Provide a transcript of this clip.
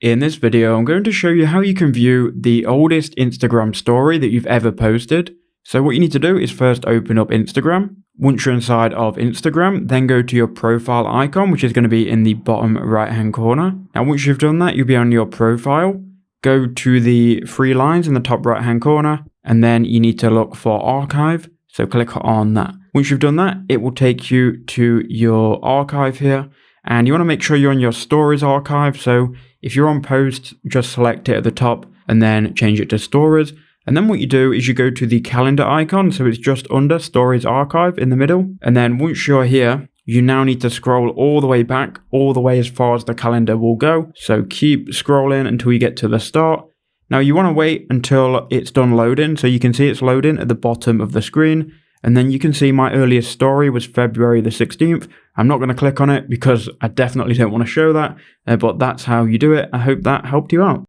In this video, I'm going to show you how you can view the oldest Instagram story that you've ever posted. So what you need to do is first open up Instagram. Once you're inside of Instagram, then go to your profile icon, which is going to be in the bottom right hand corner. Now once you've done that, you'll be on your profile. Go to the three lines in the top right hand corner, and then you need to look for archive. So click on that. Once you've done that, it will take you to your archive here. And you want to make sure you're on your stories archive. So if you're on posts, just select it at the top and then change it to stories. And then what you do is you go to the calendar icon. So it's just under stories archive in the middle. And then once you're here, you now need to scroll all the way back, all the way as far as the calendar will go. So keep scrolling until you get to the start. Now you want to wait until it's done loading. So you can see it's loading at the bottom of the screen. And then you can see my earliest story was February the 16th. I'm not going to click on it because I definitely don't want to show that, but that's how you do it. I hope that helped you out.